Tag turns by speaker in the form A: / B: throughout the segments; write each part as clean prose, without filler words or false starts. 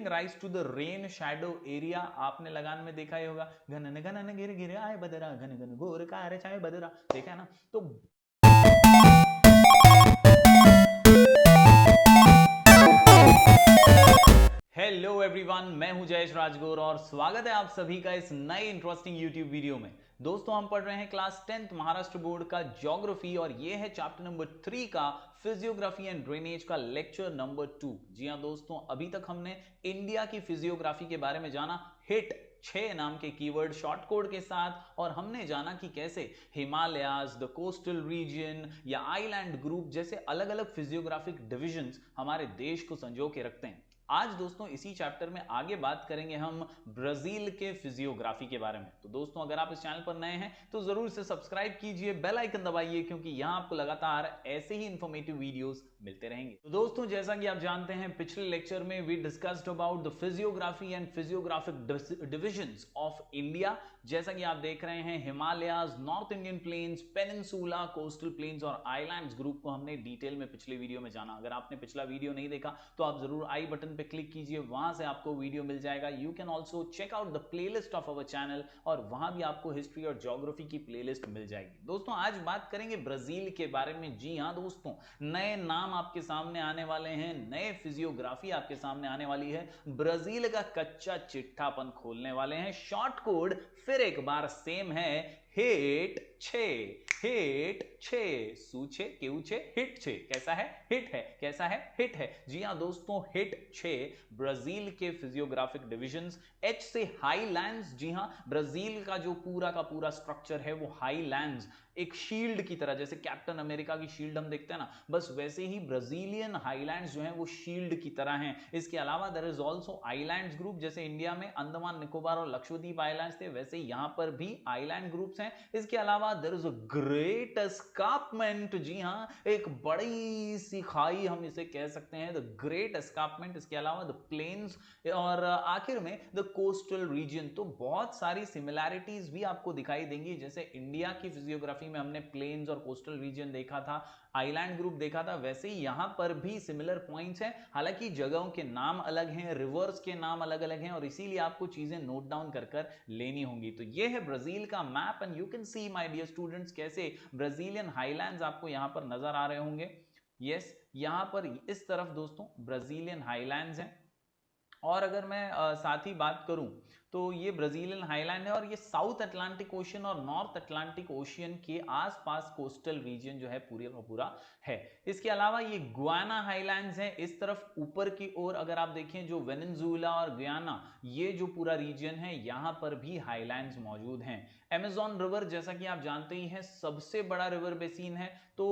A: Giving rise to the rain shadow area. आपने लगान में देखा ही होगा, घनन घनन गिर गिर आए बदरा, घन घन घोर कार चाहे बदरा, देखा है ना। तो हेलो एवरीवन, मैं हूं जयेश राजगोर और स्वागत है आप सभी का इस नए इंटरेस्टिंग यूट्यूब वीडियो में। दोस्तों, हम पढ़ रहे हैं क्लास 10th महाराष्ट्र बोर्ड का ज्योग्राफी और ये है चैप्टर नंबर 3 का फिजियोग्राफी एंड ड्रेनेज का लेक्चर नंबर 2। जी हां दोस्तों, अभी तक हमने इंडिया की फिजियोग्राफी के बारे में जाना, हिट 6 नाम के कीवर्ड शॉर्ट कोड के साथ, और हमने जाना कि कैसे हिमालयाज, द कोस्टल रीजन या आइलैंड ग्रुप जैसे अलग अलग फिजियोग्राफिक डिविजन्स हमारे देश को संजो के रखते हैं। आज दोस्तों इसी चैप्टर में आगे बात करेंगे हम ब्राजील के फिजियोग्राफी के बारे में। तो दोस्तों, अगर आप इस चैनल पर नए हैं तो जरूर से सब्सक्राइब कीजिए, बेल आइकन दबाइए, क्योंकि यहां आपको लगातार ऐसे ही इंफॉर्मेटिव वीडियोस मिलते रहेंगे। तो दोस्तों, जैसा कि आप जानते हैं, पिछले लेक्चर में we discussed about the physiography and physiographic divisions of India. जैसा कि आप देख रहे हैं, Himalayas, north Indian plains, peninsula, coastal plains और आइलैंड्स ग्रुप को हमने डिटेल में पिछले वीडियो में जाना। अगर आपने पिछला वीडियो नहीं देखा तो आप जरूर आई बटन पे क्लिक कीजिए, वहां से आपको वीडियो मिल जाएगा। You can also check out the playlist of our channel, और वहां भी आपको हिस्ट्री और ज्योग्राफी की प्लेलिस्ट मिल जाएगी। दोस्तों, आज बात करेंगे ब्राजील के बारे में। जी हां दोस्तों, नए नाम आपके सामने आने वाले हैं, नए फिजियोग्राफी आपके सामने आने वाली है। ब्राजील का कच्चा चिट्ठापन खोलने वाले हैं। शॉर्ट कोड फिर एक बार सेम है, हिट 6, हिट 6, सूछे क्यूछे हिट 6। कैसा है? हिट है। कैसा है? हिट है। जी हां दोस्तों, हिट 6 ब्राजील के फिजियोग्राफिक डिविजन्स। एच से हाईलैंड्स। जी हां, ब्राजील का जो पूरा का पूरा स्ट्रक्चर है वो हाईलैंड्स, एक शील्ड की तरह, जैसे कैप्टन अमेरिका की शील्ड हम देखते हैं ना, बस वैसे ही ब्राजीलियन हाईलैंड्स जो हैं वो शील्ड की तरह हैं। इसके अलावा there is also islands group, जैसे इंडिया में अंडमान निकोबार और लक्षद्वीप आइलैंड्स थे, वैसे यहां पर भी आइलैंड ग्रुप्स हैं। इसके अलावा there is a great escarpment. जी हां, एक बड़ी सी खाई हम इसे कह सकते हैं, द ग्रेट एस्कार्पमेंट। इसके अलावा द प्लेन्स, और आखिर में द कोस्टल रीजन। तो बहुत सारी सिमिलैरिटीज भी आपको दिखाई देंगी। जैसे इंडिया की फिजियोग्राफी में हमने प्लेन्स और कोस्टल रीजन देखा था, आइलैंड ग्रुप देखा था, वैसे ही यहां पर भी सिमिलर पॉइंट्स हैं। हालांकि जगहों के नाम अलग हैं, रिवर्स के नाम अलग अलग हैं, और इसीलिए आपको चीजें नोट डाउन कर कर लेनी होंगी। तो ये है ब्राजील का map, and you can see my dear students कैसे ब्राजीलियन हाईलैंड्स आपको यहां पर नजर आ रहे होंगे। यस, यहां पर इस तरफ दोस्तों ब्राजीलियन हाईलैंड्स हैं। और अगर मैं साथ ही बात करूं तो ये ब्राजीलियन हाईलैंड है, और ये साउथ अटलांटिक ओशियन और नॉर्थ अटलांटिक ओशियन के आसपास कोस्टल रीजन जो है पूरा का पूरा है। इसके अलावा ये गुयाना हाईलैंड्स हैं इस तरफ ऊपर की ओर। अगर आप देखें, जो वेनेजुएला और गुयाना, ये जो पूरा रीजन है, यहां पर भी हाईलैंड्स मौजूद हैं। अमेजॉन रिवर, जैसा कि आप जानते ही हैं, सबसे बड़ा रिवर बेसिन है। तो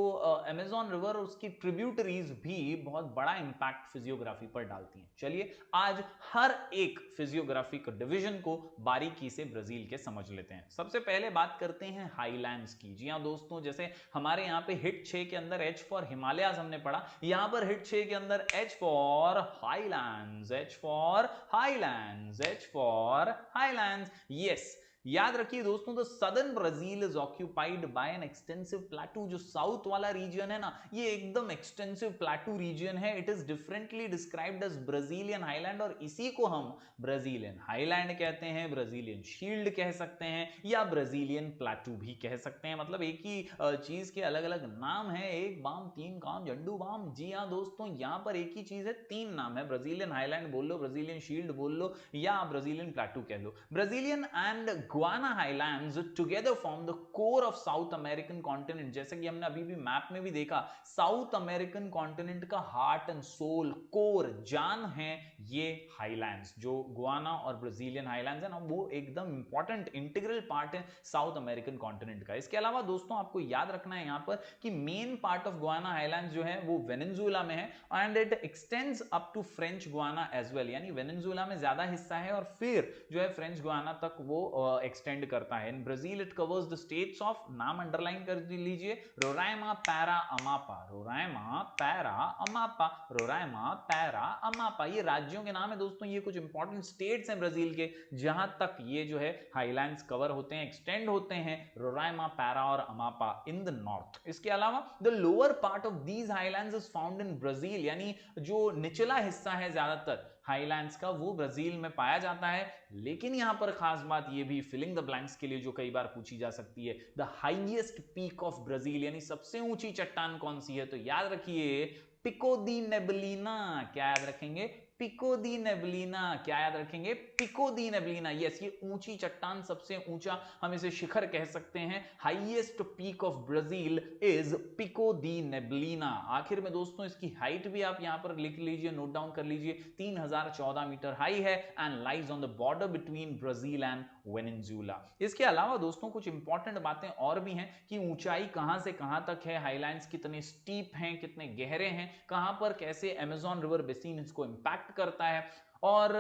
A: अमेजॉन रिवर और उसकी ट्रिब्यूटरीज भी बहुत बड़ा इंपैक्ट फिजियोग्राफी पर डालती हैं। चलिए, आज हर एक फिजियोग्राफिक डिवीजन को बारीकी से ब्राजील के समझ लेते हैं। सबसे पहले बात करते हैं हाईलैंड्स की। जी हां दोस्तों, जैसे हमारे यहां पे हिट 6 के अंदर एच फॉर हिमालयाज हमने पढ़ा, यहां पर हिट 6 के अंदर H for highlands, H for highlands, H for highlands. Yes, याद रखिए दोस्तों, the southern Brazil is occupied by an extensive plateau. जो साउथ वाला रीजन है ना, ये एकदम एक्सटेंसिव प्लेटू रीजन है। It is differently described as Brazilian highland, और इसी को हम ब्राजीलियन हाईलैंड कहते हैं, ब्राजीलियन शील्ड कह सकते हैं, या ब्राजीलियन प्लेटू भी कह सकते हैं। मतलब एक ही चीज के अलग अलग नाम है, एक बाम तीन काम झंडू बाम। जी हाँ दोस्तों, यहां पर एक ही चीज है, तीन नाम है। ब्राजीलियन हाईलैंड बोल लो, ब्राजीलियन शील्ड बोल लो, या ब्राजीलियन प्लेटू कह लो। Brazilian and Guyana highlands together form the core of South American continent. जैसे कि हमने अभी भी मैप में भी देखा, साउथ अमेरिकन कॉन्टिनेंट का हार्ट एंड सोल, कोर, जान है ये हाईलैंड्स। जो गुयाना और ब्राजीलियन हाईलैंड्स है ना, वो एकदम इंपॉर्टेंट इंटीग्रल पार्ट है साउथ अमेरिकन कॉन्टिनेंट का। इसके अलावा दोस्तों, आपको याद रखना है यहां पर कि main part of Guyana highlands जो है वो वेनेजुएला में है, and it extends up to French Guiana as well. यानी वेनेजुएला में ज्यादा हिस्सा है, और फिर जो है फ्रेंच गुयाना तक वो एक्सटेंड करता है। In Brazil it covers the states of, नाम अंडरलाइन कर लीजिए, Roraima, Para, Amapa, Roraima, Para, Amapa, Roraima, Para, Amapa. ये राज्यों के नाम है दोस्तों, ये कुछ इंपॉर्टेंट स्टेट्स हैं ब्राजील के, जहां तक ये जो है हाईलैंड्स कवर होते हैं, एक्सटेंड होते हैं, रोराइमा, पैरा और अमापा इन द नॉर्थ। इसके अलावा the lower part of these highlands is found in Brazil, यानी जो निचला हिस्सा है ज्यादातर हाईलैंड्स का वो ब्राजील में पाया जाता है। लेकिन यहां पर खास बात ये भी फिलिंग द ब्लैंक्स के लिए जो कई बार पूछी जा सकती है, the highest peak of Brazil यानी सबसे ऊंची चट्टान कौन सी है, तो याद रखिए पिको दी नेबलिना। क्या याद रखेंगे? Pico da नेबलिना। क्या याद रखेंगे? Pico da नेबलिना। यस, ये ऊंची चट्टान, सबसे ऊंचा हम इसे शिखर कह सकते हैं। Highest peak of Brazil is Pico da Neblina. आखिर में दोस्तों इसकी हाइट भी आप यहां पर लिख लीजिए, नोट डाउन कर लीजिए, 3014 मीटर हाई है and lies on the border between Brazil and Venezuela. इसके अलावा दोस्तों कुछ इंपॉर्टेंट बातें और भी हैं कि ऊंचाई कहां से कहां तक है, हाईलैंड्स कितने स्टीप हैं, कितने गहरे हैं, कहां पर कैसे अमेज़न रिवर बेसिन इसको इंपैक्ट करता है, और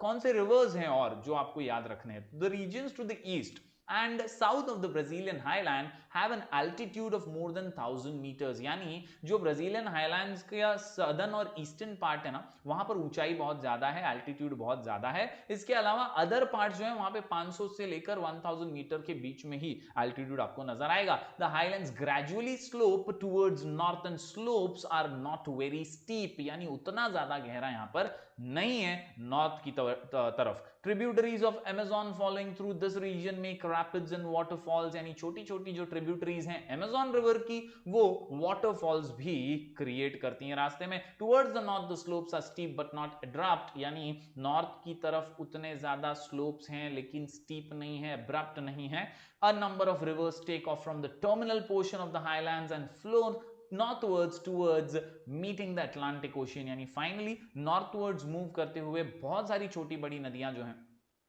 A: कौन से रिवर्स हैं और जो आपको याद रखने हैं। The regions to the east and south of the Brazilian highland have an altitude of more than 1000 meters। यानी जो ब्राजीलियन हाईलैंड्स का सदर्न और ईस्टर्न पार्ट है ना, वहां पर ऊंचाई बहुत ज्यादा है, एल्टीट्यूड बहुत ज्यादा है। इसके अलावा अदर पार्ट जो है वहां पे 500 से लेकर 1000 मीटर के बीच में ही एल्टीट्यूड आपको नजर आएगा। The highlands gradually slope towards north and slopes are not very steep, यानी उतना ज्यादा गहरा यहां पर नहीं है नॉर्थ की तरफ। Tributaries of Amazon following through this region make rapids and waterfalls, यानी छोटी छोटी जो ट्रिब्यूटरीज हैं अमेज़न रिवर की, वो वाटरफॉल्स भी क्रिएट करती हैं रास्ते में। Towards the north the slopes are steep but not abrupt, यानी नॉर्थ की तरफ उतने ज्यादा स्लोप्स हैं लेकिन स्टीप नहीं है, अब्रप्ट नहीं है। A number of rivers take off from the terminal portion of the highlands and flow northwards towards meeting the Atlantic Ocean, यानी फाइनली नॉर्थवर्ड्स मूव करते हुए बहुत सारी छोटी बड़ी नदियां जो हैं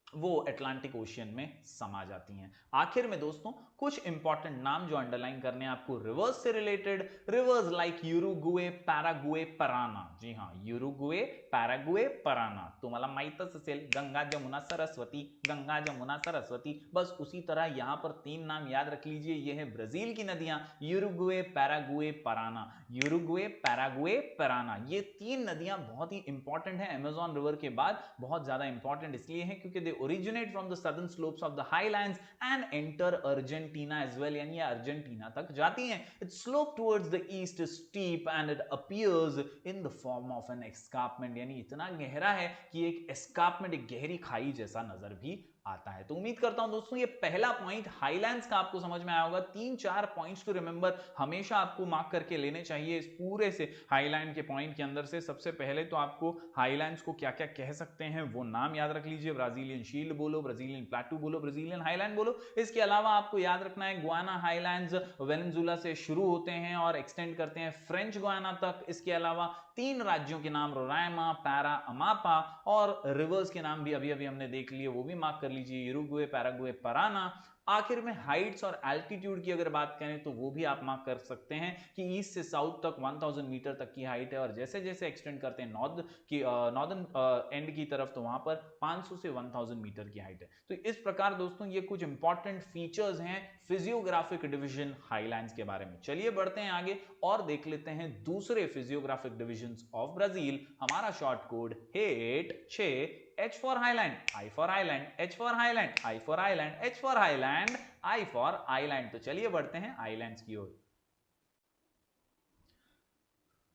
A: वो अटलांटिक ओशियन में समा जाती हैं। आखिर में दोस्तों कुछ इंपॉर्टेंट नाम जो अंडरलाइन करने हैं आपको रिवर्स से related, rivers like Uruguay, Paraguay, Parana. जी हां, यूरुग्वे, पैराग्वे, पराना तुम्हाला माहीतच असेल, गंगा जमुना सरस्वती, गंगा जमुना सरस्वती। बस उसी तरह यहां पर तीन नाम याद रख लीजिए, ये है ब्राजील की नदियां, यूरुग्वे, पैराग्वे, पराना। यूरुग्वे, पैराग्वे, पराना, ये तीन नदियां बहुत ही इंपॉर्टेंट है अमेज़न रिवर के बाद। बहुत ज्यादा इंपॉर्टेंट इसलिए है क्योंकि दे originate from the southern slopes of the highlands and enter Argentina as well, यानी ये अर्जेंटीना तक जाती हैं। Its slope towards the east is steep and it appears in the form of an escarpment, यानी इतना गहरा है कि एक escarpment, एक गहरी खाई जैसा नजर भी आता है। तो उम्मीद करता हूं दोस्तों ये पहला पॉइंट हाईलैंड्स का आपको समझ में आया होगा। 3-4 पॉइंट्स टू रिमेंबर हमेशा आपको मार्क करके लेने चाहिए इस पूरे से हाईलैंड के पॉइंट के अंदर से। सबसे पहले तो आपको हाईलैंड्स को क्या क्या कह सकते हैं वो नाम याद रख लीजिए, ब्राजीलियन शील्ड बोलो, ब्राजीलियन प्लेटू बोलो, ब्राजीलियन हाईलैंड बोलो। इसके अलावा आपको याद रखना है गुयाना हाईलैंड्स वेनेजुएला से शुरू होते हैं और एक्सटेंड करते हैं फ्रेंच गुयाना तक। इसके अलावा 3 राज्यों के नाम रोराइमा, पैरा, अमापा, और रिवर्स के नाम भी अभी अभी हमने देख लिए, वो भी मार्क कर लीजिए, यूरुग्वे, पैराग्वे, पराना। आखिर में हाइट्स और एल्टीट्यूड की अगर बात करें तो वो भी आप मार्क कर सकते हैं कि ईस्ट से साउथ तक 1000 मीटर तक की हाइट है, और जैसे जैसे एक्सटेंड करते हैं नॉर्दर्न एंड की तरफ तो वहां पर 500 से 1000 मीटर की हाइट है। तो इस प्रकार दोस्तों ये कुछ इंपॉर्टेंट फीचर्स हैं फिजियोग्राफिक डिवीजन हाईलैंड्स के बारे में। चलिए बढ़ते हैं आगे और देख लेते हैं दूसरे फिजियोग्राफिक डिविजन्स ऑफ ब्राजील। हमारा short code 8-6, H for Highland, I for Island, H for Highland, I for Island, H for Highland, I for Island। तो चलिए बढ़ते हैं आइलैंड्स की ओर।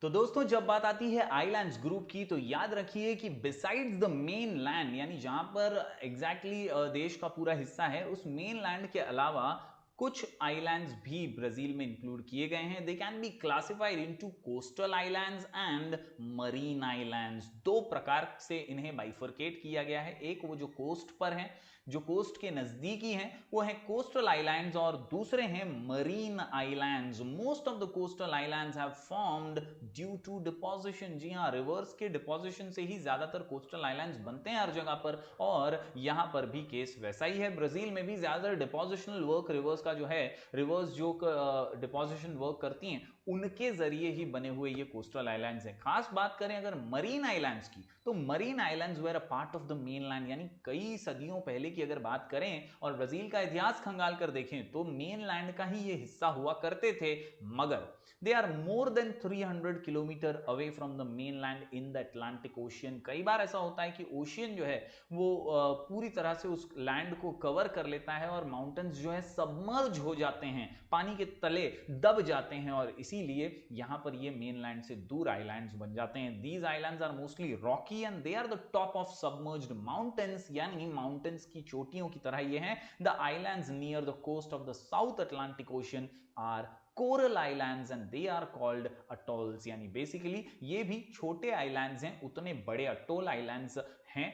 A: तो दोस्तों जब बात आती है आइलैंड्स ग्रुप की तो याद रखिए कि बिसाइड्स द मेन लैंड, यानी जहां पर एग्जैक्टली देश का पूरा हिस्सा है, उस मेन लैंड के अलावा कुछ आइलैंड्स भी ब्राजील में इंक्लूड किए गए हैं। They can be classified into coastal islands and marine islands. 2 प्रकार से इन्हें बाइफरकेट किया गया है। एक वो जो कोस्ट पर है, जो कोस्ट के नजदीकी हैं, वो है कोस्टल आइलैंड्स, और दूसरे हैं marine islands. Most of the coastal islands have formed due to deposition. जी हां, रिवर्स के डिपोजिशन से ही ज्यादातर कोस्टल आइलैंड्स बनते हैं हर जगह पर, और यहां पर भी केस वैसा ही है। ब्राजील में भी ज्यादातर डिपोजिशनल वर्क रिवर्स का जो है, रिवर्स जो डिपोजिशन वर्क करती हैं उनके जरिए ही बने हुए ये कोस्टल आइलैंड्स हैं। खास बात करें अगर मरीन आइलैंड्स की, तो marine islands were a part of the mainland, यानी कई सदियों पहले की अगर बात करें और ब्राजील का इतिहास खंगाल कर देखें तो मेनलैंड का ही ये हिस्सा हुआ करते थे, मगर they are more than 300 kilometre away from the mainland in the Atlantic Ocean. कई बार ऐसा होता है कि ओशियन जो है वो पूरी तरह से उस लैंड को कवर कर लेता है और माउंटेन्स जो है सबमर्ज हो जाते हैं, पानी के तले दब जाते हैं, और इसी इसीलिए यहाँ पर ये मेनलैंड से दूर आइलैंड्स बन जाते हैं। These islands are mostly rocky and they are the top of submerged mountains, यानी माउंटेन्स की चोटियों की तरह ये हैं। The islands near the coast of the South Atlantic Ocean are coral islands and they are called atolls, यानी basically ये भी छोटे आइलैंड्स हैं, उतने बड़े अटोल आइलैंड्स हैं,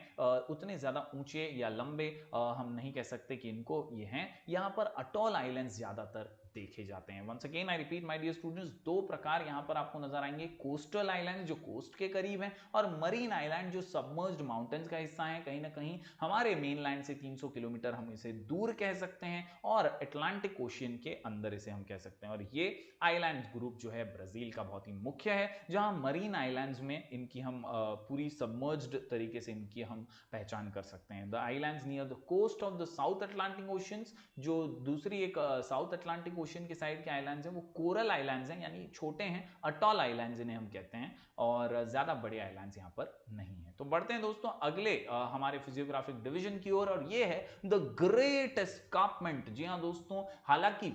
A: उतने ज्यादा ऊंचे या लंबे हम नहीं कह सकते कि इनको ये हैं। यहां पर अटोल आइलैंड्स ज्यादातर देखे जाते हैं। Once again I repeat my dear students, दो प्रकार यहां पर आपको नजर आएंगे, कोस्टल आइलैंड जो कोस्ट के करीब हैं, और मरीन आइलैंड जो सबमर्ज्ड माउंटेन्स का हिस्सा है, कहीं ना कहीं हमारे मेनलैंड से 300 किलोमीटर हम इसे दूर कह सकते हैं, और अटलांटिक ओशियन के अंदर इसे हम कह सकते हैं। और ये आइलैंड ग्रुप जो है ब्राजील का बहुत ही मुख्य है, जहां मरीन आइलैंड्स में इनकी हम पूरी सबमर्ज्ड तरीके से इनकी हम पहचान कर सकते हैं। The islands near the coast of the South Atlantic oceans, जो दूसरी एक साउथ अटलांटिक ओशियन के साइड के आइलैंड्स हैं वो कोरल आइलैंड्स हैं, यानी छोटे हैं, अटॉल आइलैंड्स इन्हें हम कहते हैं, और ज्यादा बड़े आइलैंड्स यहाँ पर नहीं है। तो बढ़ते हैं दोस्तों अगले हमारे फिजियोग्राफिक डिवीजन की ओर, और ये है द ग्रेट एस्कार्पमेंट। जी हाँ दोस्तों, हालांकि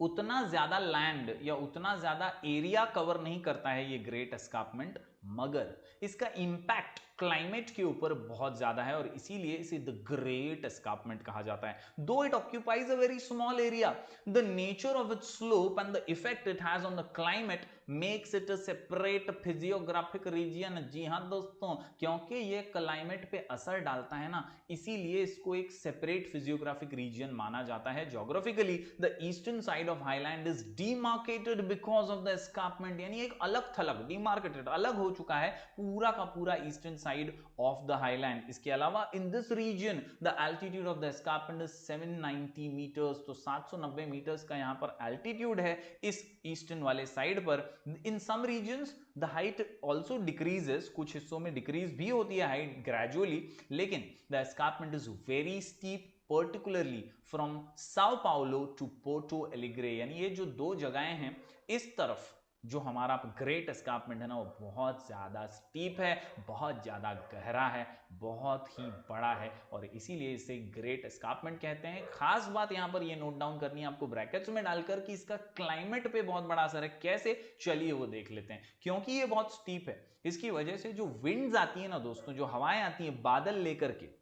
A: उतना ज्यादा लैंड या उतना ज्यादा एरिया कवर नहीं करता है ये ग्रेट एस्कार्पमेंट, मगर इसका इंपैक्ट क्लाइमेट के ऊपर बहुत ज्यादा है, और इसीलिए इसे द ग्रेट एस्कार्पमेंट कहा जाता है। Though it occupies a very small area, the nature of its slope and the effect it has on the climate makes it a separate physiographic region. जी हाँ दोस्तों, क्योंकि ये क्लाइमेट पे असर डालता है ना, इसीलिए इसको एक सेपरेट फिजियोग्राफिक रीजन माना जाता है। Geographically the eastern side of highland is demarcated because of the escarpment, यानी एक अलग थलग, डीमार्केटेड अलग हो चुका है पूरा का पूरा eastern side of the highland. इसके अलावा in this region the altitude of the escarpment is 790 metres, तो 790 मीटर्स का यहां पर एल्टीट्यूड है इस ईस्टर्न वाले साइड पर। In some regions the height also decreases, कुछ हिस्सों में डिक्रीज भी होती है हाइट ग्रेजुअली, लेकिन the escarpment is very steep, particularly from Sao Paulo to Porto Alegre, यानी ये जो दो जगहें हैं इस तरफ जो हमारा ग्रेट एस्कार्पमेंट है ना, वो बहुत ज्यादा स्टीप है, बहुत ज्यादा गहरा है, बहुत ही बड़ा है, और इसीलिए इसे ग्रेट एस्कार्पमेंट कहते हैं। खास बात यहां पर ये नोट डाउन करनी है आपको ब्रैकेट्स में डालकर कि इसका क्लाइमेट पे बहुत बड़ा असर है। कैसे, चलिए वो देख लेते हैं। क्योंकि ये बहुत स्टीप है, इसकी वजह से जो विंड्स आती है ना दोस्तों, जो हवाएं आती है बादल लेकर के,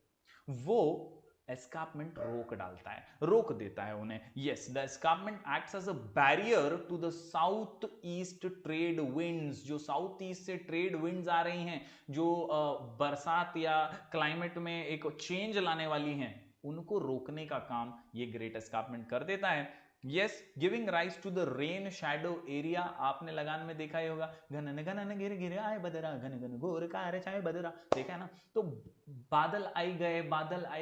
A: वो एस्कार्पमेंट रोक डालता है, रोक देता है उन्हें। Yes, the escarpment acts as a barrier to the south east trade winds, जो साउथ ईस्ट से ट्रेड विंड्स आ रही हैं, जो बरसात या क्लाइमेट में एक चेंज लाने वाली हैं, उनको रोकने का काम ये ग्रेट एस्कार्पमेंट कर देता है। Yes, giving rise to the rain shadow area, आपने लगान में देखा ही होगा, घनन घनन गिर गिर आए बदरा, घन घन घोर कार छाए बदरा, देखा है ना। तो बादल आई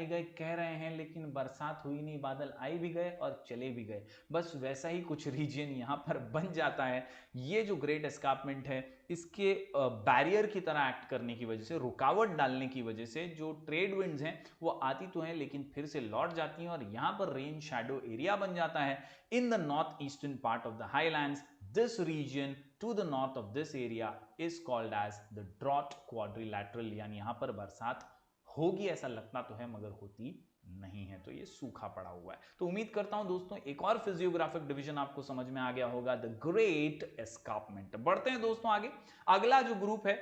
A: गए कह रहे हैं, लेकिन बरसात हुई नहीं, बादल आई भी गए और चले भी गए। बस वैसा ही कुछ रीजन यहां पर बन जाता है। ये जो ग्रेट एस्कार्पमेंट है, इसके बैरियर की तरह एक्ट करने की वजह से, रुकावट डालने की वजह से, जो ट्रेड विंड्स हैं वो आती तो हैं लेकिन फिर से लौट जाती हैं, और यहां पर रेन शैडो एरिया बन जाता है। In the north eastern part of the highlands, this region to the north of this area is called as the drought quadrilateral, यानी यहां पर बरसात होगी ऐसा लगता तो है मगर होती नहीं है, तो ये सूखा पड़ा हुआ है। तो उम्मीद करता हूं दोस्तों एक और फिजियोग्राफिक डिवीजन आपको समझ में आ गया होगा, द ग्रेट एस्कार्पमेंट। बढ़ते हैं दोस्तों आगे। अगला जो ग्रुप है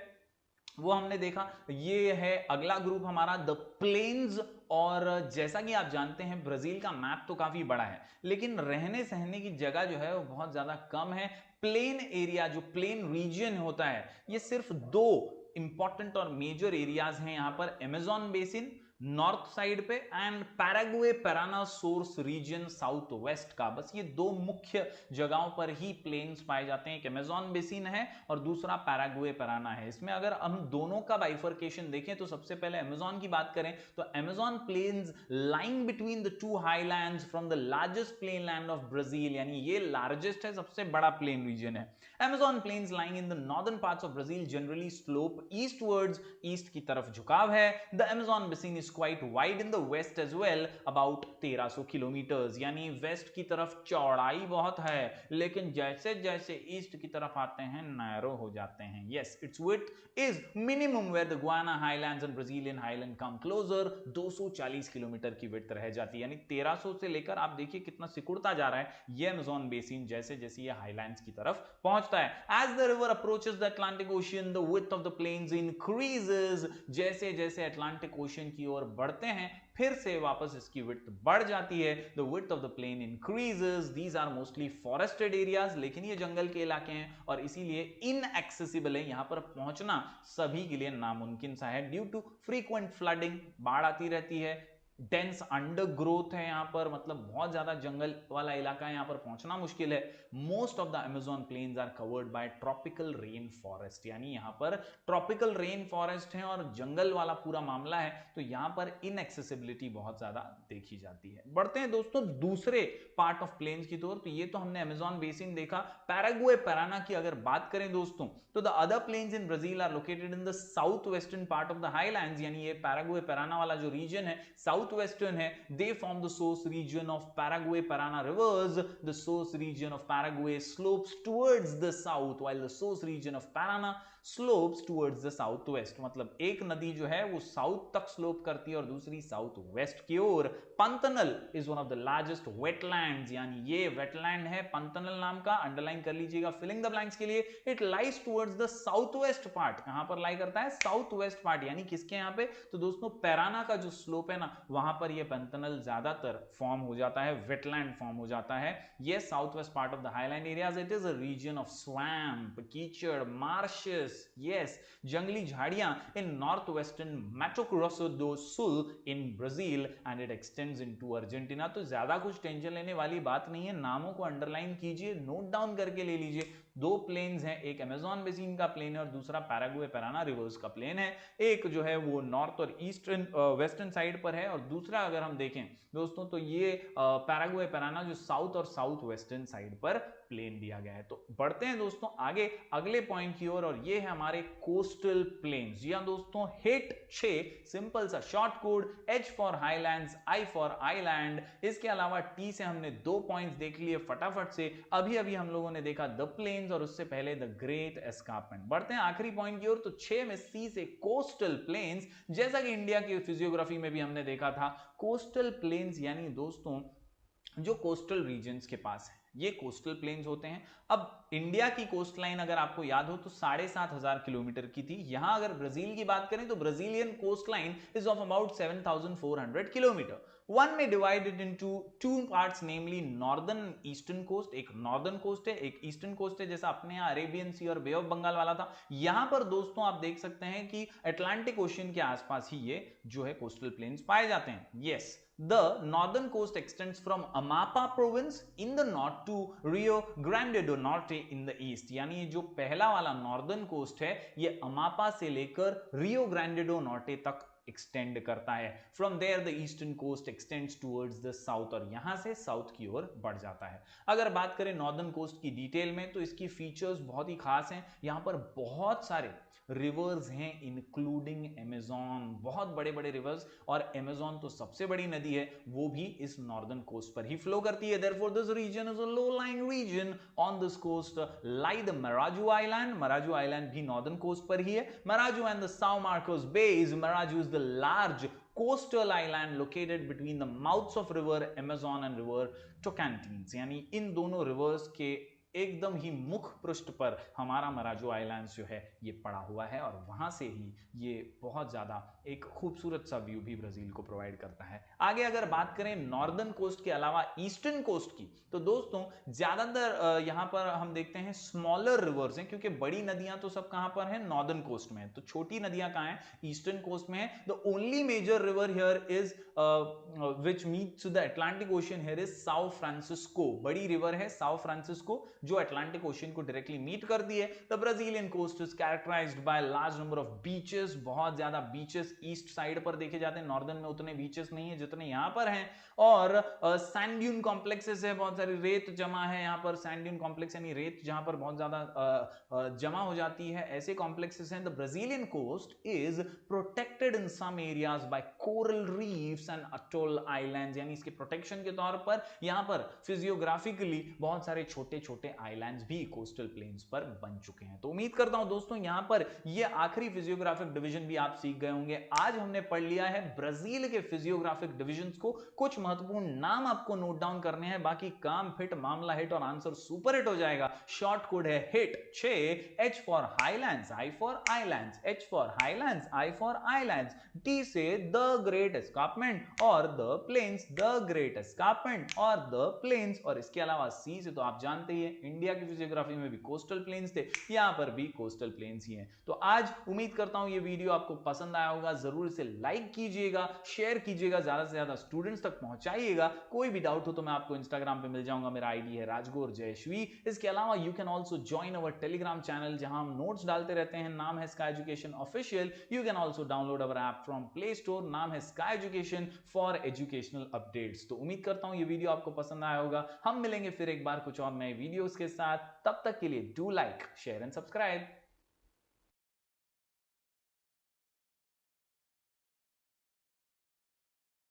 A: वो हमने देखा, ये है अगला ग्रुप हमारा द प्लेन्स। और जैसा कि आप जानते हैं ब्राजील का मैप तो काफी बड़ा है, लेकिन रहने सहने की जगह जो है वो बहुत ज्यादा कम है। प्लेन एरिया, जो प्लेन रीजन होता है, ये सिर्फ दो इंपॉर्टेंट और मेजर एरियाज हैं यहां पर, अमेज़न बेसिन नॉर्थ साइड पे and Paraguay Parana source region south west का। बस ये दो मुख्य जगहों पर ही प्लेन्स पाए जाते हैं, एक अमेज़न बेसिन है और दूसरा पैराग्वे पैराना है। इसमें अगर हम दोनों का बाइफर्केशन देखें तो सबसे पहले अमेज़न की बात करें तो Amazon plains lying between the two highlands from the largest plain land of Brazil, यानी ये लार्जेस्ट है, सबसे बड़ा प्लेन रीजन है। Amazon plains lying in the northern parts of Brazil generally slope eastwards, east की तरफ झुकाव है। The Amazon basin is quite wide in the west as well, about 1300 kilometres, यानी वेस्ट की तरफ चौड़ाई बहुत है, लेकिन जैसे जैसे ईस्ट की तरफ आते हैं नैरो हो जाते हैं. Yes, its width is minimum where the Guyana highlands and Brazilian highland come closer. 240 kilometre की विड्थ रह जाती है, यानी 1300 से लेकर आप देखिए कितना सिकुड़ता जा रहा है ये अमेज़न बेसिन जैसे जैसे ये हाईलैंड्स की तरफ पहुंचता है. As the river approaches the Atlantic Ocean the width of the plains increases. जैसे जैसे अटलांटिक ओशियन की ओर बढ़ते हैं फिर से वापस इसकी विड्थ बढ़ जाती है. The width of the plain increases. These are mostly forested areas, लेकिन ये जंगल के इलाके हैं और इसीलिए इनएक्सेसिबल है. यहां पर पहुंचना सभी के लिए नामुमकिन सा है ड्यू टू फ्रीक्वेंट फ्लडिंग, बाढ़ आती रहती है. डेंस अंडरग्रोथ है यहां पर, मतलब बहुत ज्यादा जंगल वाला इलाका है, यहां पर पहुंचना मुश्किल है. Most of the Amazon plains are covered by tropical rain forest, यानी यहां पर ट्रॉपिकल रेन फॉरेस्ट है और जंगल वाला पूरा मामला है, तो यहां पर इनएक्सेसिबिलिटी बहुत ज्यादा देखी जाती है. बढ़ते हैं दोस्तों दूसरे पार्ट ऑफ प्लेन्स की तरफ. तो ये तो हमने अमेज़न बेसिन देखा. पैराग्वे पैराना की अगर बात करें दोस्तों, तो the other plains in Brazil are located in the south western part of the highlands, यानी ये पैराग्वे पैराना वाला जो रीजन है साउथ वेस्टर्न है. They form the source region of Paraguay Parana rivers. The source region of Paraguay slopes towards the south while the source region of Parana slopes towards the south west. मतलब एक नदी जो है वो south तक slope करती है और दूसरी साउथ वेस्ट की ओर. Pantanal is one of the largest wetlands, यानी ये वेटलैंड है पंतनल नाम का, अंडरलाइन कर लीजिएगा फिलिंग द ब्लैंक्स के लिए. It lies towards the south west part. कहां पर लाई करता है? साउथ वेस्ट पार्ट, यानी किसके यहां पे? तो दोस्तों पैराना का जो स्लोप है ना, वहां पर ये पंतनल ज्यादातर फॉर्म हो जाता है, वेटलैंड फॉर्म हो जाता है. ये south west part of the highland areas. It is a region of swamp, कीचड़, मार्शेस, yes, जंगली झाड़ियां in northwestern Mato Grosso do Sul in Brazil and it extends into Argentina. तो ज्यादा कुछ टेंशन लेने वाली बात नहीं है, नामों को अंडरलाइन कीजिए, नोट डाउन करके ले लीजिए. दो प्लेन्स हैं, एक अमेज़न बेसिन का प्लेन है और दूसरा पैराग्वे पैराना रिवर्स का प्लेन है. एक जो है वो नॉर्थ और ईस्टर्न वेस्टर्न साइड पर है और दूसरा अगर हम देखें दोस्तों तो ये पैराग्वे पैराना जो साउथ और साउथ वेस्टर्न साइड पर प्लेन दिया गया है. तो बढ़ते हैं दोस्तों आगे अगले पॉइंट की ओर और ये है हमारे कोस्टल प्लेन्स. जी हां दोस्तों, हिट 6, सिंपल सा short code, H for highlands, I for island. इसके अलावा T से हमने 2 पॉइंट्स देख लिए फटाफट से. अभी अभी हम लोगों ने देखा द प्लेन्स और उससे पहले द ग्रेट एस्कार्पमेंट. बढ़ते हैं आखिरी पॉइंट की ओर. तो 6 में C से कोस्टल प्लेन्स, जैसा कि इंडिया की फिजियोग्राफी में भी हमने देखा था, कोस्टल प्लेन्स यानी दोस्तों जो कोस्टल रीजन्स के पास है ये कोस्टल प्लेन्स होते हैं. अब इंडिया की कोस्ट लाइन अगर आपको याद हो तो 7,500 किलोमीटर की थी. यहां अगर ब्राजील की बात करें तो Brazilian coast line is of about 7,400 kilometre. One में divided into 2 parts, namely northern eastern coast. एक नॉर्दर्न कोस्ट है, एक ईस्टर्न कोस्ट है, जैसा अपने यहाँ अरेबियन सी और बे ऑफ बंगाल वाला था. यहां पर दोस्तों आप देख सकते हैं कि अटलांटिक ओशियन के आसपास ही ये जो है कोस्टल प्लेन्स पाए जाते हैं. Yes, the northern coast extends from Amapa province in the north to Rio Grande do Norte in the east. यानी जो पहला वाला नॉर्दर्न कोस्ट है ये अमापा से लेकर रियो ग्रांडे डो नॉर्टे तक एक्सटेंड करता है. From there the eastern coast extends towards the south और यहां से साउथ की ओर बढ़ जाता है. अगर बात करें नॉर्दर्न कोस्ट की डिटेल में तो इसकी फीचर्स बहुत ही खास हैं. यहां पर बहुत सारे रिवर्स हैं इंक्लूडिंग अमेज़न, बहुत बड़े बड़े रिवर्स, और अमेज़न तो सबसे बड़ी नदी है, वो भी इस नॉर्दर्न कोस्ट पर ही फ्लो करती है. Therefore this region is a low lying region. On this coast lie the Marajo island. Marajo island भी नॉर्दर्न कोस्ट पर ही है. Marajo and the Sao Marcos bays. Marajo is the large coastal island located between the mouths of river Amazon and river Tocantins. यानी इन दोनों reverse के एकदम ही मुख पृष्ठ पर हमारा मराजो आइलैंड्स जो है ये पड़ा हुआ है और वहां से ही ये बहुत ज्यादा एक खूबसूरत सा व्यू भी ब्राजील को प्रोवाइड करता है. आगे अगर बात करें नॉर्दर्न कोस्ट के अलावा ईस्टर्न कोस्ट की तो दोस्तों ज्यादातर यहां पर हम देखते हैं स्मॉलर रिवर्स हैं, क्योंकि बड़ी नदियां तो सब कहां पर हैं? नॉर्दर्न कोस्ट में. तो छोटी नदियां कहां हैं? ईस्टर्न कोस्ट में है. The only major river here is which meets the Atlantic Ocean here is Sao Francisco. बड़ी रिवर है साओ फ्रांसिस्को जो अटलांटिक ओशियन को डायरेक्टली मीट करती है. The Brazilian coast is characterised by large number of beaches. बहुत ज्यादा beaches beaches east side पर देखे जाते हैं, नॉर्दर्न में उतने बीचेस नहीं है जितने यहाँ पर हैं, और सैंड ड्यून कॉम्प्लेक्सेस है, बहुत सारी रेत जमा है यहाँ पर, सैंड ड्यून कॉम्प्लेक्स यानी रेत जहां पर बहुत ज्यादा जमा हो जाती है, ऐसे कॉम्प्लेक्सेस हैं। The Brazilian coast is protected in some areas by coral reefs and atoll islands, यानी इसके प्रोटेक्शन के तौर पर यहाँ पर फिजियोग्राफिकली बहुत सारे छोटे छोटे आइलैंड्स भी कोस्टल प्लेन्स पर बन चुके हैं। तो उम्मीद करता हूं दोस्तों यहाँ पर ये आखिरी फिजियोग्राफिक डिवीजन भी आप सीख गए होंगे। आज हमने पढ़ लिया है ब्राजील के फिजियोग्राफिक डिविजन्स को, कुछ महत्वपूर्ण नाम आपको नोट डाउन करने हैं, बाकी काम फिट, मामला हिट और आंसर सुपर हिट हो जाएगा। शॉर्ट कोड है hit 6, H for highlands, I for islands, H for highlands, I for islands, D से द ग्रेट एस्कार्पमेंट और the plains, the great escarpment और द प्लेन्स, और इसके अलावा C से तो आप जानते ही हैं इंडिया की फिजियोग्राफी में भी कोस्टल प्लेन्स थे, यहां पर भी कोस्टल प्लेन्स ही हैं। तो आज उम्मीद करता हूं ये वीडियो आपको पसंद आया होगा, जरूर इसे लाइक कीजिएगा, शेयर कीजिएगा, ज्यादा से ज्यादा स्टूडेंट्स तक पहुंचाइएगा। कोई भी डाउट हो तो मैं आपको इंस्टाग्राम पे मिल जाऊंगा, मेरा आईडी है राजगौर जयश्वी। इसके अलावा you can also join our Telegram channel जहां हम नोट्स डालते रहते हैं, नाम है sky education official. You can also download our app from play store, नाम है sky education for educational updates. तो उम्मीद करता हूं ये वीडियो आपको पसंद आया होगा। हम मिलेंगे फिर एक बार कुछ और नए वीडियोस के साथ, तब तक के लिए do like, share and subscribe.